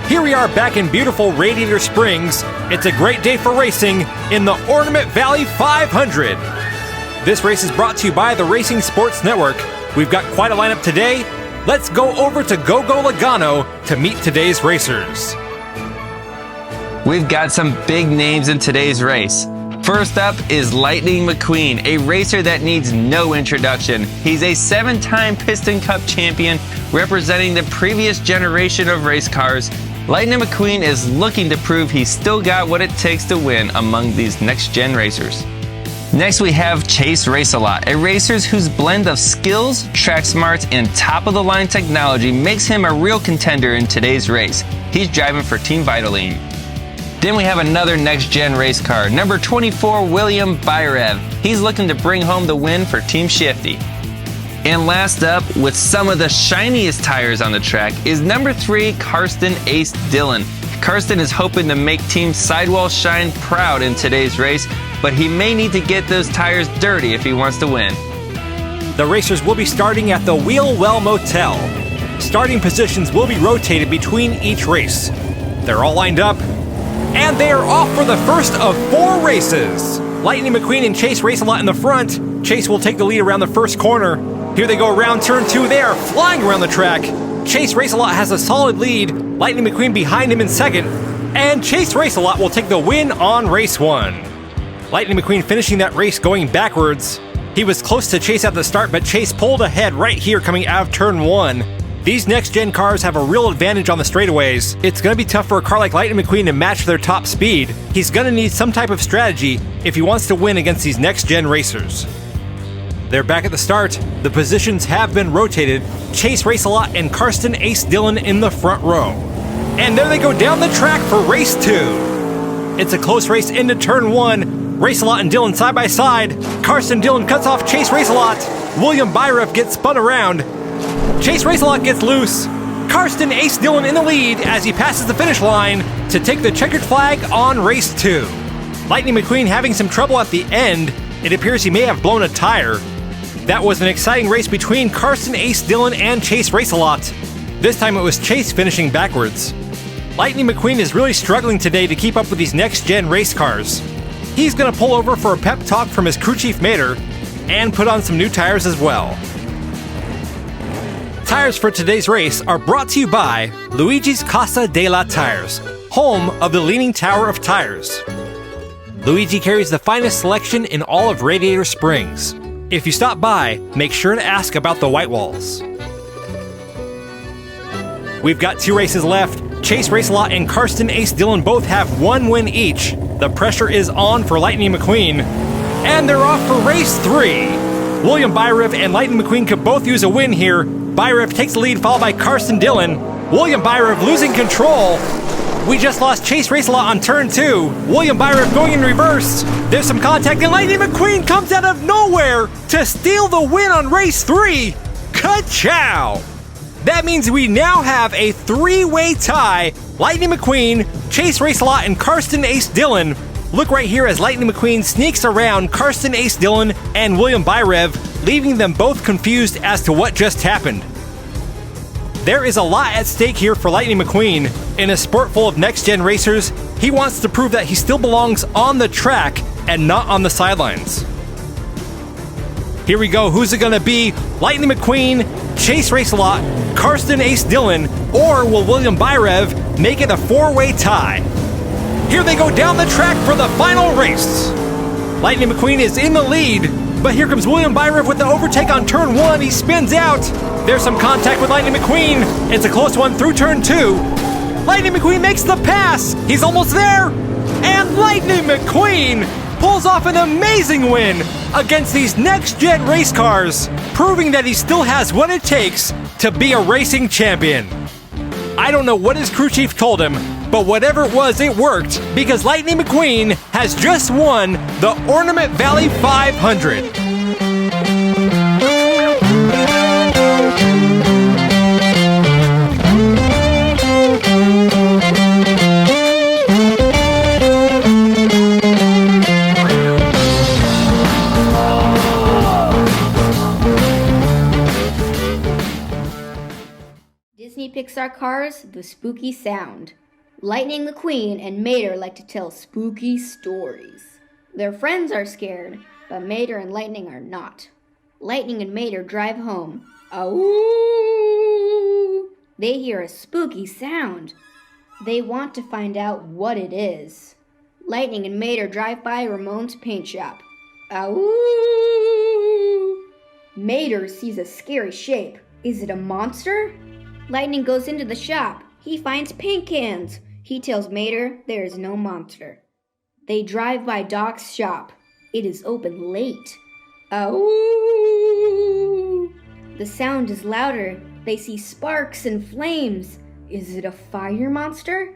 Here we are back in beautiful Radiator Springs. It's a great day for racing in the Ornament Valley 500. This race is brought to you by the Racing Sports Network. We've got quite a lineup today. Let's go over to Joey Logano to meet today's racers. We've got some big names in today's race. First up is Lightning McQueen, a racer that needs no introduction. He's a 7-time Piston Cup champion representing the previous generation of race cars. Lightning McQueen is looking to prove he's still got what it takes to win among these next-gen racers. Next we have Chase Racelott, a racer whose blend of skills, track smarts, and top-of-the-line technology makes him a real contender in today's race. He's driving for Team Vitaline. Then we have another next-gen race car, number 24, William Byrev. He's looking to bring home the win for Team Shifty. And last up, with some of the shiniest tires on the track, is number 3, Carstin Ace Dillon. Carstin is hoping to make Team Sidewall Shine proud in today's race, but he may need to get those tires dirty if he wants to win. The racers will be starting at the Wheelwell Motel. Starting positions will be rotated between each race. They're all lined up, and they are off for the first of 4 races. Lightning McQueen and Chase Racelott in the front. Chase will take the lead around the first corner. Here they go around turn 2. They are flying around the track. Chase Racelott has a solid lead. Lightning McQueen behind him in second. And Chase Racelott will take the win on race 1. Lightning McQueen finishing that race going backwards. He was close to Chase at the start, but Chase pulled ahead right here coming out of turn 1. These next-gen cars have a real advantage on the straightaways. It's going to be tough for a car like Lightning McQueen to match their top speed. He's going to need some type of strategy if he wants to win against these next-gen racers. They're back at the start. The positions have been rotated. Chase Racelott and Carstin Ace Dillon in the front row. And there they go down the track for race 2. It's a close race into turn 1. Racelott and Dillon side by side. Carstin Dillon cuts off Chase Racelott. William Byrev gets spun around. Chase Racelott gets loose. Carstin Ace Dillon in the lead as he passes the finish line to take the checkered flag on race 2. Lightning McQueen having some trouble at the end. It appears he may have blown a tire. That was an exciting race between Carstin Ace Dillon and Chase Racelott. This time it was Chase finishing backwards. Lightning McQueen is really struggling today to keep up with these next-gen race cars. He's going to pull over for a pep talk from his crew chief Mater and put on some new tires as well. Tires for today's race are brought to you by Luigi's Casa de la Tires, home of the Leaning Tower of Tires. Luigi carries the finest selection in all of Radiator Springs. If you stop by, make sure to ask about the white walls. We've got 2 races left. Chase Racelott and Carstin Ace Dillon both have 1 win each. The pressure is on for Lightning McQueen. And they're off for race 3. William Byrev and Lightning McQueen could both use a win here. Byrev takes the lead, followed by Carstin Dillon. William Byrev losing control. We just lost Chase Racelott on turn 2. William Byrev going in reverse. There's some contact, and Lightning McQueen comes out of nowhere to steal the win on race 3. Ka-chow! That means we now have a 3-way tie. Lightning McQueen, Chase Racelott, and Carstin Ace Dillon. Look right here as Lightning McQueen sneaks around Carstin Ace Dillon and William Byrev, leaving them both confused as to what just happened. There is a lot at stake here for Lightning McQueen. In a sport full of next-gen racers, he wants to prove that he still belongs on the track and not on the sidelines. Here we go. Who's it going to be? Lightning McQueen, Chase Racelott, Carstin Ace Dillon, or will William Byrev make it a 4-way tie? Here they go down the track for the final race. Lightning McQueen is in the lead, but here comes William Byrev with the overtake on turn 1. He spins out. There's some contact with Lightning McQueen. It's a close one through turn 2. Lightning McQueen makes the pass. He's almost there. And Lightning McQueen pulls off an amazing win against these next-gen race cars, proving that he still has what it takes to be a racing champion. I don't know what his crew chief told him, but whatever it was, it worked, because Lightning McQueen has just won the Ornament Valley 500. Pixar Pixar Cars, the spooky sound. Lightning McQueen and Mater like to tell spooky stories. Their friends are scared, but Mater and Lightning are not. Lightning and Mater drive home. Ooh! They hear a spooky sound. They want to find out what it is. Lightning and Mater drive by Ramon's paint shop. Ooh! Mater sees a scary shape. Is it a monster? Lightning goes into the shop. He finds paint cans. He tells Mater there is no monster. They drive by Doc's shop. It is open late. Ooh! The sound is louder. They see sparks and flames. Is it a fire monster?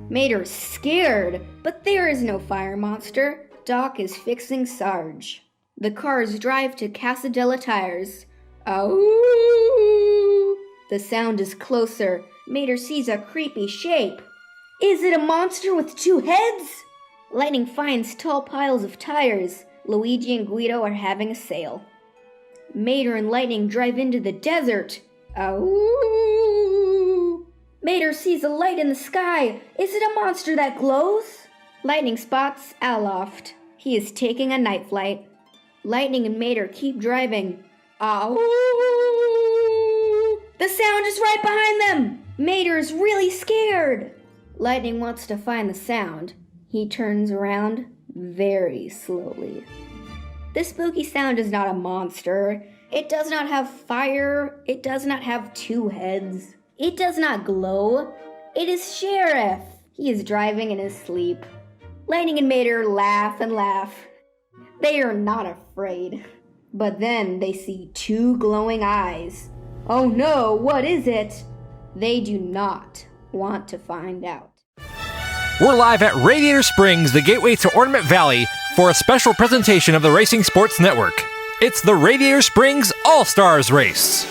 Mater is scared, but there is no fire monster. Doc is fixing Sarge. The cars drive to Casadella Tires. Ooh! The sound is closer. Mater sees a creepy shape. Is it a monster with 2 heads? Lightning finds tall piles of tires. Luigi and Guido are having a sale. Mater and Lightning drive into the desert. Ooh! Mater sees a light in the sky. Is it a monster that glows? Lightning spots Aloft. He is taking a night flight. Lightning and Mater keep driving. Ooh! The sound is right behind them! Mater is really scared. Lightning wants to find the sound. He turns around very slowly. The spooky sound is not a monster. It does not have fire. It does not have 2 heads. It does not glow. It is Sheriff. He is driving in his sleep. Lightning and Mater laugh and laugh. They are not afraid. But then they see 2 glowing eyes. Oh no, what is it? They do not want to find out. We're live at Radiator Springs, the gateway to Ornament Valley, for a special presentation of the Racing Sports Network. It's the Radiator Springs All-Stars Race.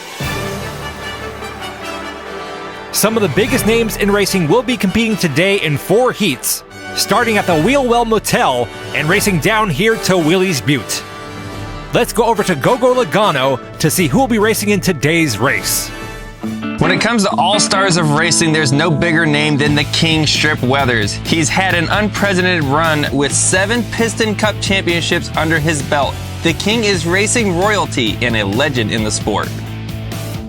Some of the biggest names in racing will be competing today in 4 heats, starting at the Wheelwell Motel and racing down here to Willie's Butte. Let's go over to Joey Logano to see who will be racing in today's race. When it comes to all-stars of racing, there's no bigger name than the King Strip Weathers. He's had an unprecedented run with 7 Piston Cup championships under his belt. The King is racing royalty and a legend in the sport.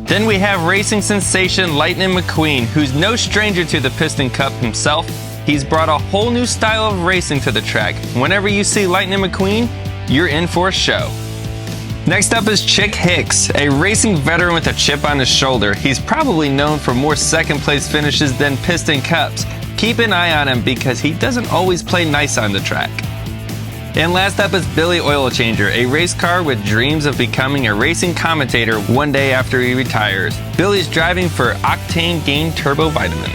Then we have racing sensation Lightning McQueen, who's no stranger to the Piston Cup himself. He's brought a whole new style of racing to the track. Whenever you see Lightning McQueen, you're in for a show. Next up is Chick Hicks, a racing veteran with a chip on his shoulder. He's probably known for more second-place finishes than Piston Cups. Keep an eye on him because he doesn't always play nice on the track. And last up is Billy Oil Changer, a race car with dreams of becoming a racing commentator one day after he retires. Billy's driving for Octane Gain Turbo Vitamins.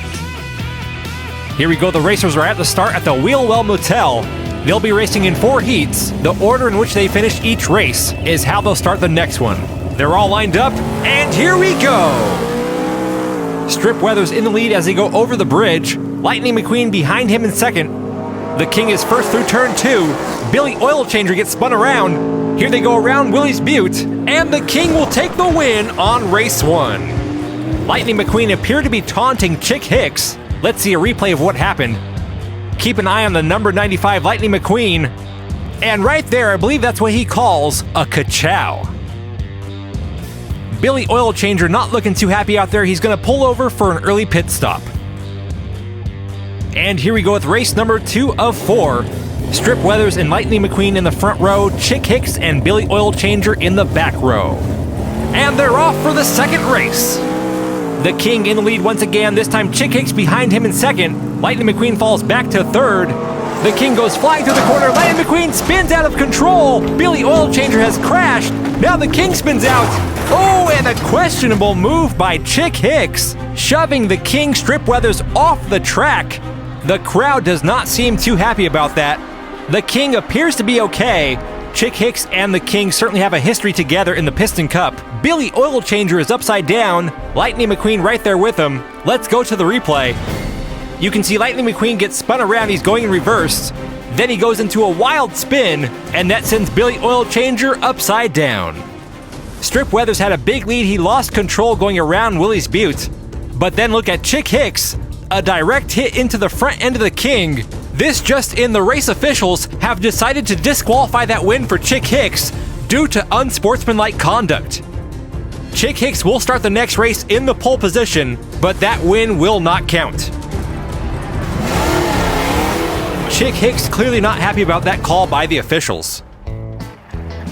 Here we go, the racers are at the start at the Wheelwell Motel. They'll be racing in 4 heats. The order in which they finish each race is how they'll start the next one. They're all lined up, and here we go! Strip Weathers in the lead as they go over the bridge. Lightning McQueen behind him in second. The King is first through turn 2. Billy Oil Changer gets spun around. Here they go around Willie's Butte, and the King will take the win on race 1. Lightning McQueen appeared to be taunting Chick Hicks. Let's see a replay of what happened. Keep an eye on the number 95 Lightning McQueen. And right there, I believe that's what he calls a ka-chow. Billy Oil Changer not looking too happy out there. He's going to pull over for an early pit stop. And here we go with race number 2 of 4. Strip Weathers and Lightning McQueen in the front row, Chick Hicks and Billy Oil Changer in the back row. And they're off for the second race. The King in the lead once again, this time Chick Hicks behind him in second. Lightning McQueen falls back to third. The King goes flying through the corner. Lightning McQueen spins out of control. Billy Oil Changer has crashed. Now the King spins out. Oh, and a questionable move by Chick Hicks, shoving the King Strip Weathers off the track. The crowd does not seem too happy about that. The King appears to be okay. Chick Hicks and the King certainly have a history together in the Piston Cup. Billy Oil Changer is upside down. Lightning McQueen right there with him. Let's go to the replay. You can see Lightning McQueen get spun around. He's going in reverse. Then he goes into a wild spin, and that sends Billy Oil Changer upside down. Strip Weathers had a big lead. He lost control going around Willie's Butte. But then look at Chick Hicks, a direct hit into the front end of the King. This just in, the race officials have decided to disqualify that win for Chick Hicks due to unsportsmanlike conduct. Chick Hicks will start the next race in the pole position, but that win will not count. Chick Hicks clearly not happy about that call by the officials.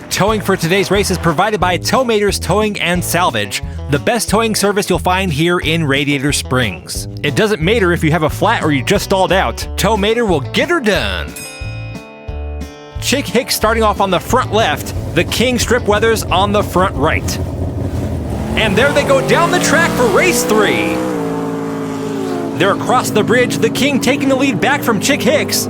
Towing for today's race is provided by Towmators Towing and Salvage, the best towing service you'll find here in Radiator Springs. It doesn't matter if you have a flat or you just stalled out, Towmator will get her done. Chick Hicks starting off on the front left, the King Strip Weathers on the front right. And there they go down the track for race 3. They're across the bridge, the King taking the lead back from Chick Hicks.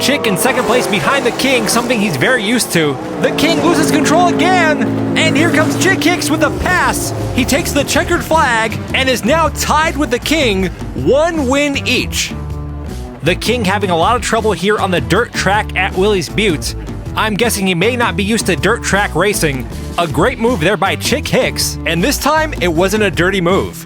Chick in second place behind the King, something he's very used to. The King loses control again, and here comes Chick Hicks with a pass. He takes the checkered flag and is now tied with the King, 1 win each. The King having a lot of trouble here on the dirt track at Willie's Butte. I'm guessing he may not be used to dirt track racing. A great move there by Chick Hicks, and this time it wasn't a dirty move.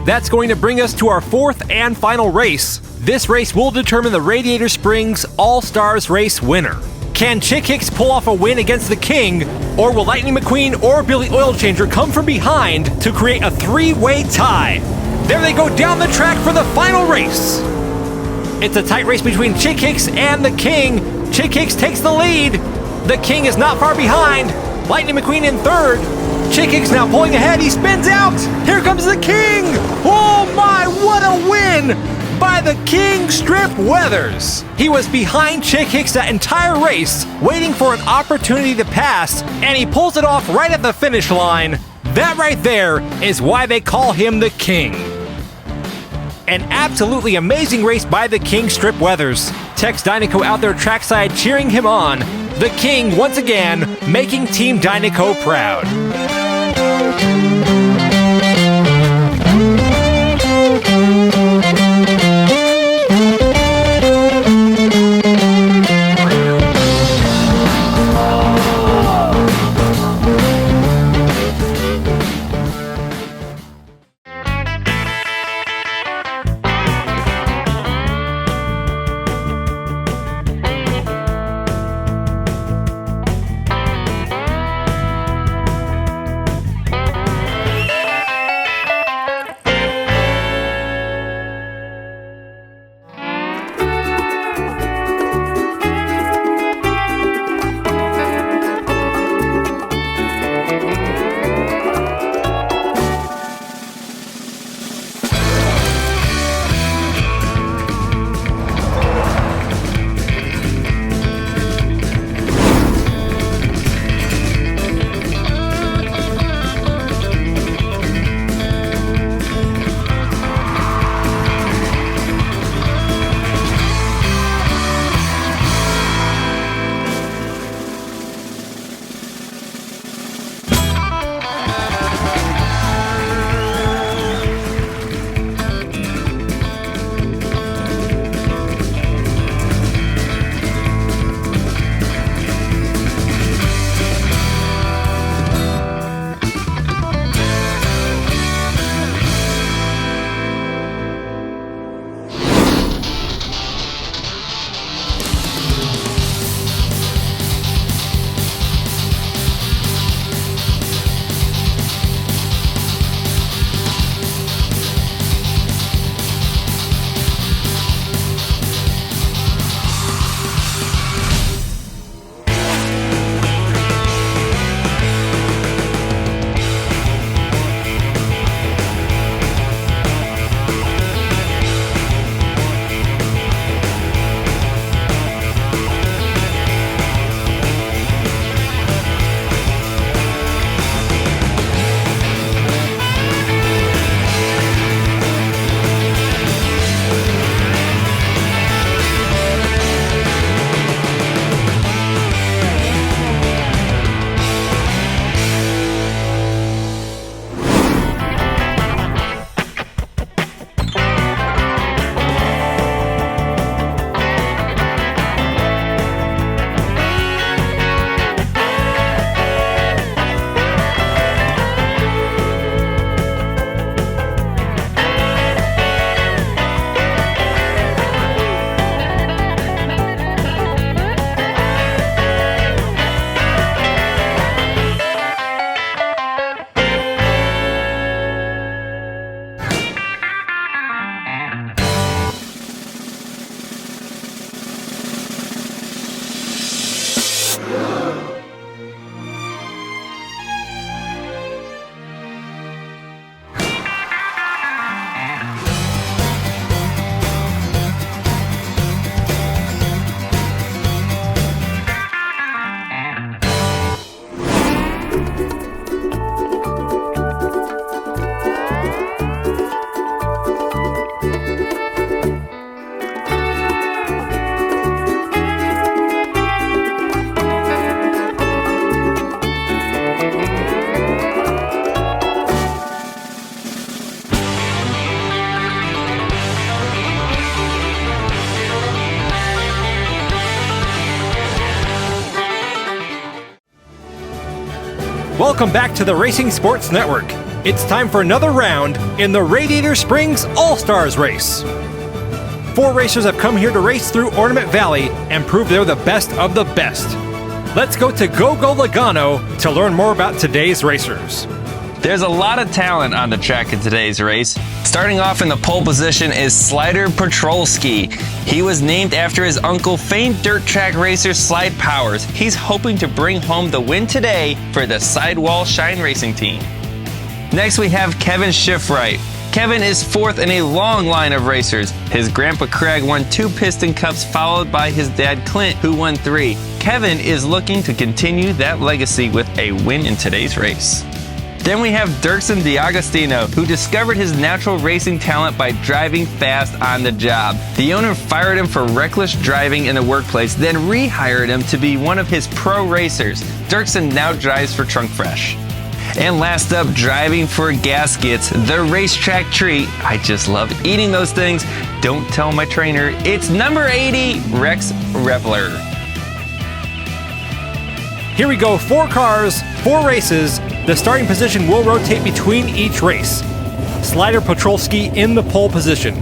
That's going to bring us to our 4th and final race. This race will determine the Radiator Springs All-Stars race winner. Can Chick Hicks pull off a win against the King, or will Lightning McQueen or Billy Oilchanger come from behind to create a 3-way tie? There they go down the track for the final race. It's a tight race between Chick Hicks and the King. Chick Hicks takes the lead. The King is not far behind. Lightning McQueen in third. Chick Hicks now pulling ahead. He spins out. Here comes the King. Oh my, what a win by the King Strip Weathers. He was behind Chick Hicks that entire race, waiting for an opportunity to pass, and he pulls it off right at the finish line. That right there is why they call him the King. An absolutely amazing race by the King Strip Weathers. Tex Dynaco out there trackside cheering him on. The King once again making Team Dynaco proud. Welcome back to the Racing Sports Network. It's time for another round in the Radiator Springs All-Stars race. 4 racers have come here to race through Ornament Valley and prove they're the best of the best. Let's go to Go Logano to learn more about today's racers. There's a lot of talent on the track in today's race. Starting off in the pole position is Slider Petrolski. He was named after his uncle, famed dirt track racer Slide Powers. He's hoping to bring home the win today for the Sidewall Shine Racing team. Next we have Kevin Schiffright. Kevin is 4th in a long line of racers. His grandpa Craig won 2 Piston Cups, followed by his dad Clint, who won 3. Kevin is looking to continue that legacy with a win in today's race. Then we have Dirksen D'Agostino, who discovered his natural racing talent by driving fast on the job. The owner fired him for reckless driving in the workplace, then rehired him to be one of his pro racers. Dirksen now drives for Trunk Fresh. And last up, driving for gaskets, the racetrack treat. I just love eating those things. Don't tell my trainer. It's number 80, Rex Revler. Here we go, 4 cars, 4 races. The starting position will rotate between each race. Slider Petrolski in the pole position.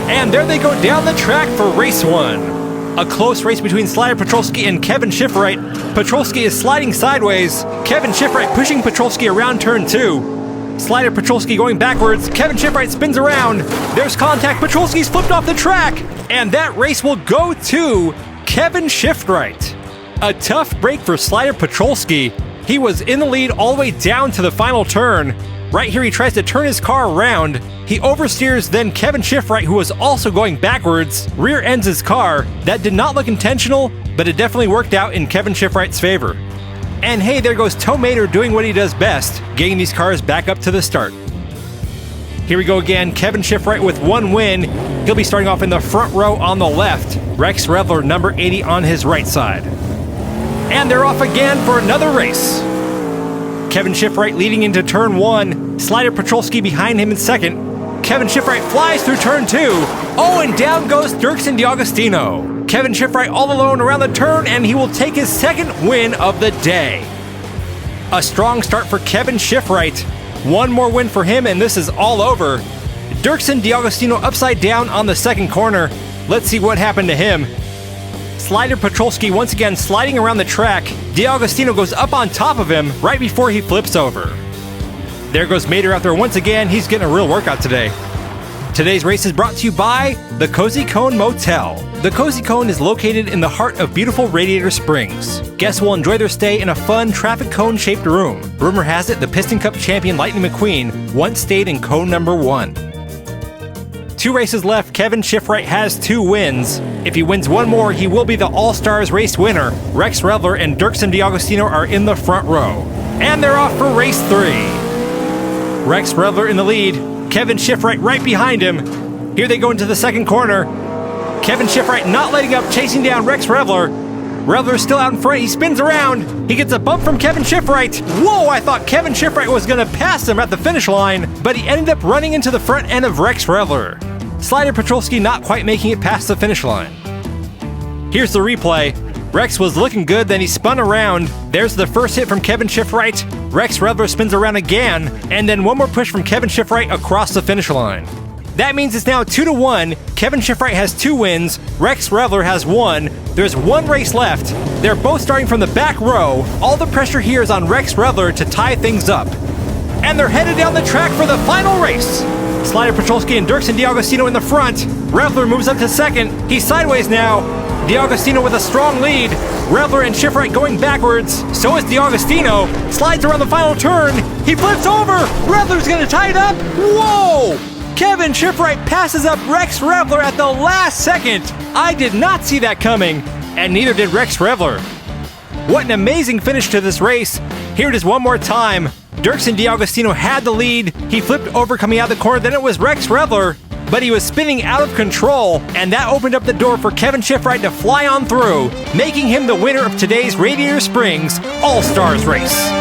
And there they go down the track for race 1. A close race between Slider Petrolski and Kevin Schiffright. Petrolski is sliding sideways. Kevin Schiffright pushing Petrolski around turn 2. Slider Petrolski going backwards. Kevin Schiffright spins around. There's contact. Petrolski's flipped off the track. And that race will go to Kevin Schiffright. A tough break for Slider Petrolski. He was in the lead all the way down to the final turn. Right here he tries to turn his car around. He oversteers, then Kevin Schiffright, who was also going backwards, rear ends his car. That did not look intentional, but it definitely worked out in Kevin Schiffright's favor. And hey, there goes Tow Mater doing what he does best, getting these cars back up to the start. Here we go again, Kevin Schiffright with 1 win. He'll be starting off in the front row on the left. Rex Revler, number 80, on his right side. And they're off again for another race. Kevin Schiffright leading into turn 1. Slider Petrolski behind him in second. Kevin Schiffright flies through turn 2. Oh, and down goes Dirksen D'Agostino. Kevin Schiffright all alone around the turn, and he will take his 2nd win of the day. A strong start for Kevin Schiffright. 1 more win for him, and this is all over. Dirksen D'Agostino upside down on the 2nd corner. Let's see what happened to him. Slider Petrolski once again sliding around the track. D'Agostino goes up on top of him right before he flips over. There goes Mater out there once again. He's getting a real workout today. Today's race is brought to you by the Cozy Cone Motel. The Cozy Cone is located in the heart of beautiful Radiator Springs. Guests will enjoy their stay in a fun traffic cone-shaped room. Rumor has it the Piston Cup champion Lightning McQueen once stayed in cone number 1. 2 races left. Kevin Schiffright has 2 wins. If he wins 1 more, he will be the All-Stars race winner. Rex Revler and Dirksen D'Agostino are in the front row. And they're off for race 3. Rex Revler in the lead. Kevin Schiffright right behind him. Here they go into the 2nd corner. Kevin Schiffright not letting up, chasing down Rex Revler. Revler's still out in front. He spins around. He gets a bump from Kevin Schiffright. Whoa, I thought Kevin Schiffright was going to pass him at the finish line, but he ended up running into the front end of Rex Revler. Slider Petrolski not quite making it past the finish line. Here's the replay. Rex was looking good, then he spun around. There's the first hit from Kevin Schiffright. Rex Revler spins around again, and then 1 more push from Kevin Schiffright across the finish line. That means it's now 2-1. Kevin Schiffright has 2 wins. Rex Revler has 1. There's 1 race left. They're both starting from the back row. All the pressure here is on Rex Revler to tie things up. And they're headed down the track for the final race. Slider Petrolski and Dirksen D'Agostino in the front. Revler moves up to 2nd. He's sideways now. D'Agostino with a strong lead. Revler and Schiffright going backwards. So is D'Agostino. Slides around the final turn. He flips over. Revler's going to tie it up. Whoa! Kevin Schiffright passes up Rex Revler at the last second. I did not see that coming, and neither did Rex Revler. What an amazing finish to this race. Here it is one more time. Dirksen D'Agostino had the lead. He flipped over coming out the corner. Then it was Rex Revler, but he was spinning out of control, and that opened up the door for Kevin Schiffright to fly on through, making him the winner of today's Radiator Springs All-Stars race.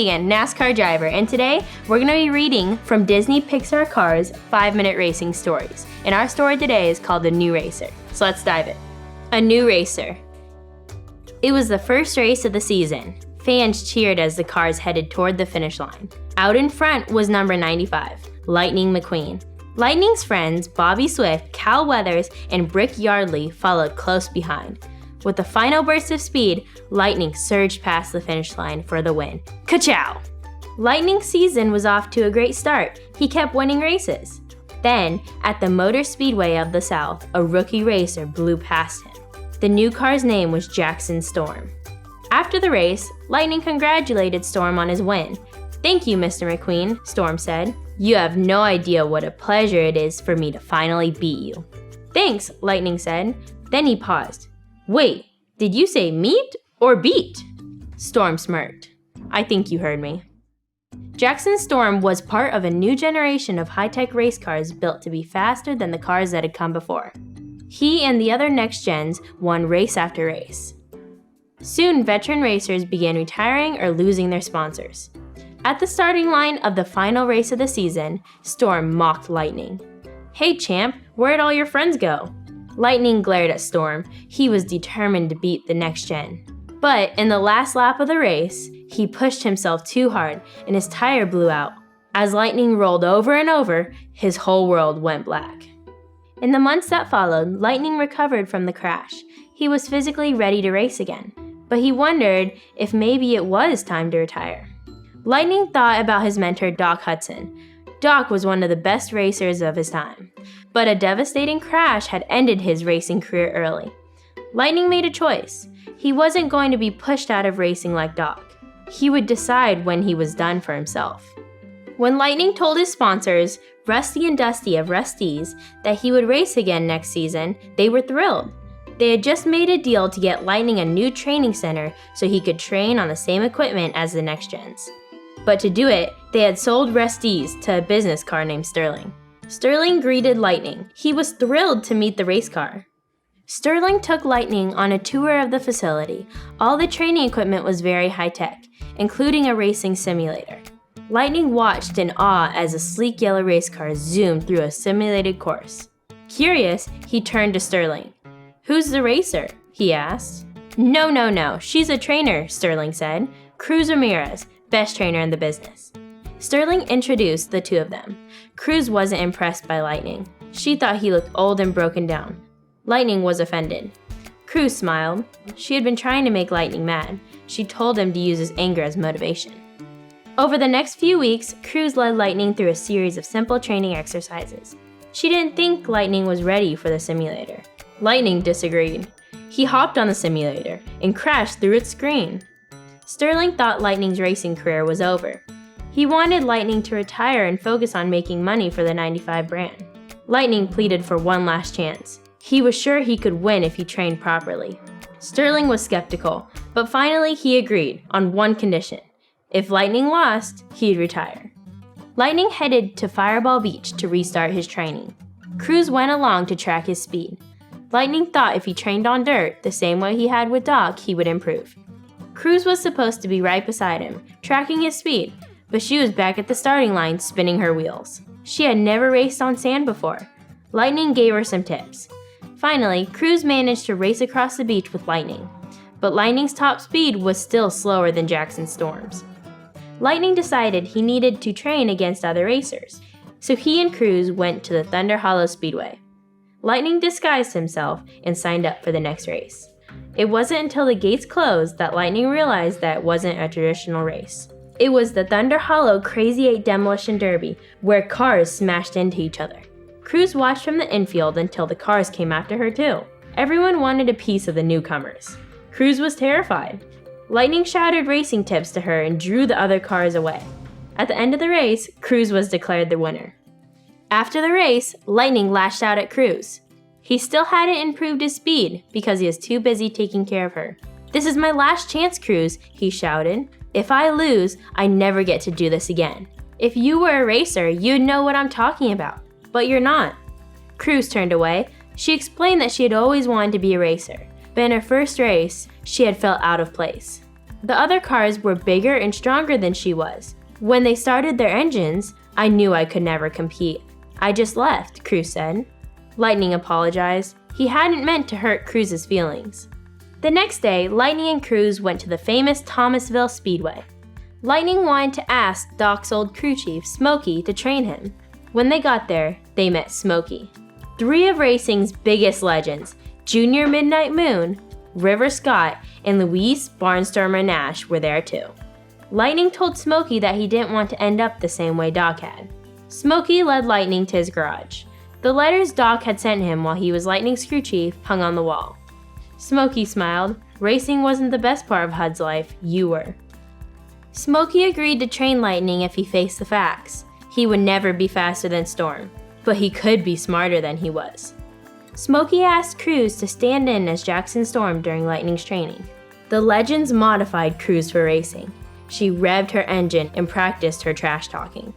Megan, NASCAR driver, and today we're going to be reading from Disney Pixar Cars 5-minute racing stories. And our story today is called The New Racer. So let's dive in. A New Racer. It was the first race of the season. Fans cheered as the cars headed toward the finish line. Out in front was number 95, Lightning McQueen. Lightning's friends Bobby Swift, Cal Weathers, and Brick Yardley followed close behind. With a final burst of speed, Lightning surged past the finish line for the win. Ka-chow! Lightning's season was off to a great start. He kept winning races. Then, at the Motor Speedway of the South, a rookie racer blew past him. The new car's name was Jackson Storm. After the race, Lightning congratulated Storm on his win. "Thank you, Mr. McQueen," Storm said. "You have no idea what a pleasure it is for me to finally beat you." "Thanks," Lightning said. Then he paused. "Wait, did you say meet or beat?" Storm smirked. "I think you heard me." Jackson Storm was part of a new generation of high-tech race cars built to be faster than the cars that had come before. He and the other next gens won race after race. Soon, veteran racers began retiring or losing their sponsors. At the starting line of the final race of the season, Storm mocked Lightning. "Hey champ, where'd all your friends go?" Lightning glared at Storm. He was determined to beat the next gen. But in the last lap of the race, he pushed himself too hard and his tire blew out. As Lightning rolled over and over, his whole world went black. In the months that followed, Lightning recovered from the crash. He was physically ready to race again, but he wondered if maybe it was time to retire. Lightning thought about his mentor, Doc Hudson. Doc was one of the best racers of his time, but a devastating crash had ended his racing career early. Lightning made a choice. He wasn't going to be pushed out of racing like Doc. He would decide when he was done for himself. When Lightning told his sponsors, Rusty and Dusty of Rusty's, that he would race again next season, they were thrilled. They had just made a deal to get Lightning a new training center so he could train on the same equipment as the next gens. But to do it, they had sold Rusty's to a business car named Sterling. Sterling greeted Lightning. He was thrilled to meet the race car. Sterling took Lightning on a tour of the facility. All the training equipment was very high-tech, including a racing simulator. Lightning watched in awe as a sleek yellow race car zoomed through a simulated course. Curious, he turned to Sterling. "Who's the racer?" he asked. No, she's a trainer," Sterling said. "Cruz Ramirez, best trainer in the business." Sterling introduced the two of them. Cruz wasn't impressed by Lightning. She thought he looked old and broken down. Lightning was offended. Cruz smiled. She had been trying to make Lightning mad. She told him to use his anger as motivation. Over the next few weeks, Cruz led Lightning through a series of simple training exercises. She didn't think Lightning was ready for the simulator. Lightning disagreed. He hopped on the simulator and crashed through its screen. Sterling thought Lightning's racing career was over. He wanted Lightning to retire and focus on making money for the 95 brand. Lightning pleaded for one last chance. He was sure he could win if he trained properly. Sterling was skeptical, but finally he agreed on one condition. If Lightning lost, he'd retire. Lightning headed to Fireball Beach to restart his training. Cruz went along to track his speed. Lightning thought if he trained on dirt, the same way he had with Doc, he would improve. Cruz was supposed to be right beside him, tracking his speed, but she was back at the starting line spinning her wheels. She had never raced on sand before. Lightning gave her some tips. Finally, Cruz managed to race across the beach with Lightning, but Lightning's top speed was still slower than Jackson Storm's. Lightning decided he needed to train against other racers, so he and Cruz went to the Thunder Hollow Speedway. Lightning disguised himself and signed up for the next race. It wasn't until the gates closed that Lightning realized that it wasn't a traditional race. It was the Thunder Hollow Crazy 8 Demolition Derby, where cars smashed into each other. Cruz watched from the infield until the cars came after her too. Everyone wanted a piece of the newcomers. Cruz was terrified. Lightning shouted racing tips to her and drew the other cars away. At the end of the race, Cruz was declared the winner. After the race, Lightning lashed out at Cruz. He still hadn't improved his speed because he was too busy taking care of her. "This is my last chance, Cruz," he shouted. "If I lose, I never get to do this again. If you were a racer, you'd know what I'm talking about. But you're not." Cruz turned away. She explained that she had always wanted to be a racer, but in her first race, she had felt out of place. The other cars were bigger and stronger than she was. When they started their engines, I knew I could never compete. I just left, Cruz said. Lightning apologized. He hadn't meant to hurt Cruz's feelings. The next day, Lightning and Cruz went to the famous Thomasville Speedway. Lightning wanted to ask Doc's old crew chief, Smokey, to train him. When they got there, they met Smokey. 3 of racing's biggest legends, Junior Midnight Moon, River Scott, and Luis Barnstormer Nash were there too. Lightning told Smokey that he didn't want to end up the same way Doc had. Smokey led Lightning to his garage. The letters Doc had sent him while he was Lightning's crew chief hung on the wall. Smokey smiled. Racing wasn't the best part of Hud's life, you were. Smokey agreed to train Lightning if he faced the facts. He would never be faster than Storm, but he could be smarter than he was. Smokey asked Cruz to stand in as Jackson Storm during Lightning's training. The legends modified Cruz for racing. She revved her engine and practiced her trash talking.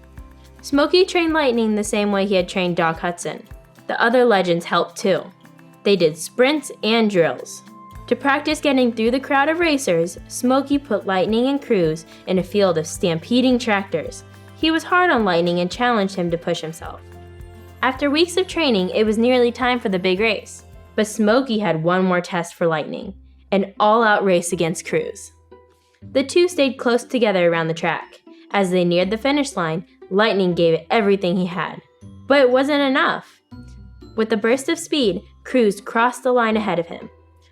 Smokey trained Lightning the same way he had trained Doc Hudson. The other legends helped too. They did sprints and drills. To practice getting through the crowd of racers, Smokey put Lightning and Cruz in a field of stampeding tractors. He was hard on Lightning and challenged him to push himself. After weeks of training, it was nearly time for the big race. But Smokey had one more test for Lightning, an all-out race against Cruz. The two stayed close together around the track. As they neared the finish line, Lightning gave it everything he had. But it wasn't enough. With a burst of speed, Cruz crossed the line ahead of him.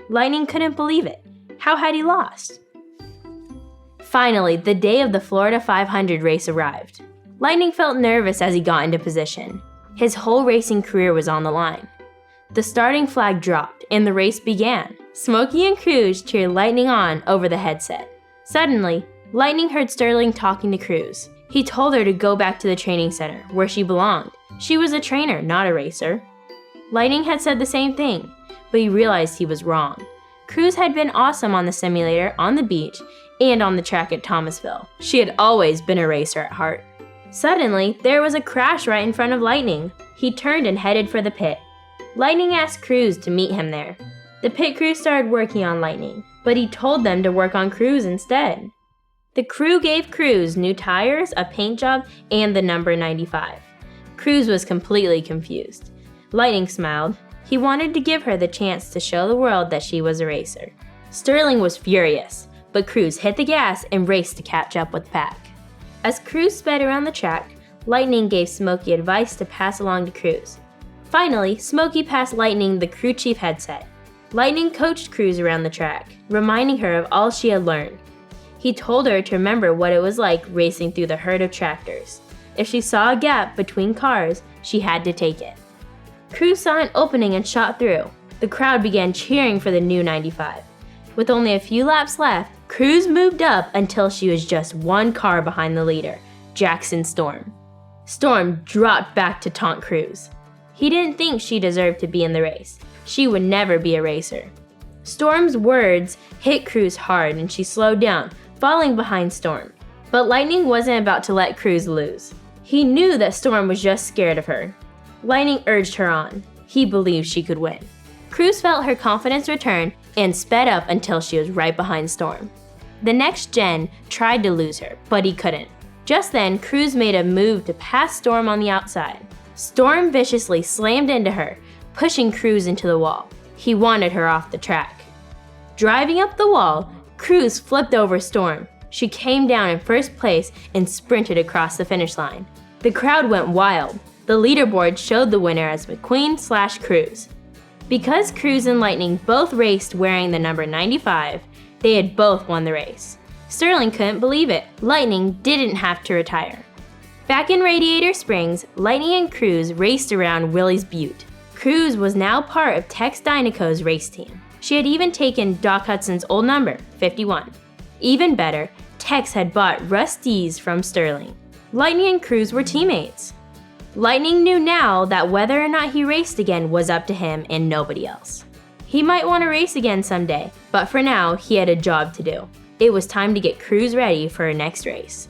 Lightning couldn't believe it. How had he lost? Finally, the day of the Florida 500 race arrived. Lightning felt nervous as he got into position. His whole racing career was on the line. The starting flag dropped and the race began. Smokey and Cruz cheered Lightning on over the headset. Suddenly, Lightning heard Sterling talking to Cruz. He told her to go back to the training center, where she belonged. She was a trainer, not a racer. Lightning had said the same thing, but he realized he was wrong. Cruz had been awesome on the simulator, on the beach, and on the track at Thomasville. She had always been a racer at heart. Suddenly, there was a crash right in front of Lightning. He turned and headed for the pit. Lightning asked Cruz to meet him there. The pit crew started working on Lightning, but he told them to work on Cruz instead. The crew gave Cruz new tires, a paint job, and the number 95. Cruz was completely confused. Lightning smiled. He wanted to give her the chance to show the world that she was a racer. Sterling was furious, but Cruz hit the gas and raced to catch up with the pack. As Cruz sped around the track, Lightning gave Smokey advice to pass along to Cruz. Finally, Smokey passed Lightning the crew chief headset. Lightning coached Cruz around the track, reminding her of all she had learned. He told her to remember what it was like racing through the herd of tractors. If she saw a gap between cars, she had to take it. Cruz saw an opening and shot through. The crowd began cheering for the new 95. With only a few laps left, Cruz moved up until she was just one car behind the leader, Jackson Storm. Storm dropped back to taunt Cruz. He didn't think she deserved to be in the race. She would never be a racer. Storm's words hit Cruz hard and she slowed down, falling behind Storm. But Lightning wasn't about to let Cruz lose. He knew that Storm was just scared of her. Lightning urged her on. He believed she could win. Cruz felt her confidence return and sped up until she was right behind Storm. The next gen tried to lose her, but he couldn't. Just then, Cruz made a move to pass Storm on the outside. Storm viciously slammed into her, pushing Cruz into the wall. He wanted her off the track. Driving up the wall, Cruz flipped over Storm. She came down in first place and sprinted across the finish line. The crowd went wild. The leaderboard showed the winner as McQueen/Cruz. Because Cruz and Lightning both raced wearing the number 95, they had both won the race. Sterling couldn't believe it. Lightning didn't have to retire. Back in Radiator Springs, Lightning and Cruz raced around Willie's Butte. Cruz was now part of Tex Dynaco's race team. She had even taken Doc Hudson's old number, 51. Even better, Tex had bought Rusty's from Sterling. Lightning and Cruz were teammates. Lightning knew now that whether or not he raced again was up to him and nobody else. He might want to race again someday, but for now, he had a job to do. It was time to get Cruz ready for her next race.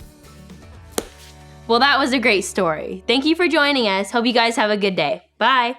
Well, that was a great story. Thank you for joining us. Hope you guys have a good day. Bye!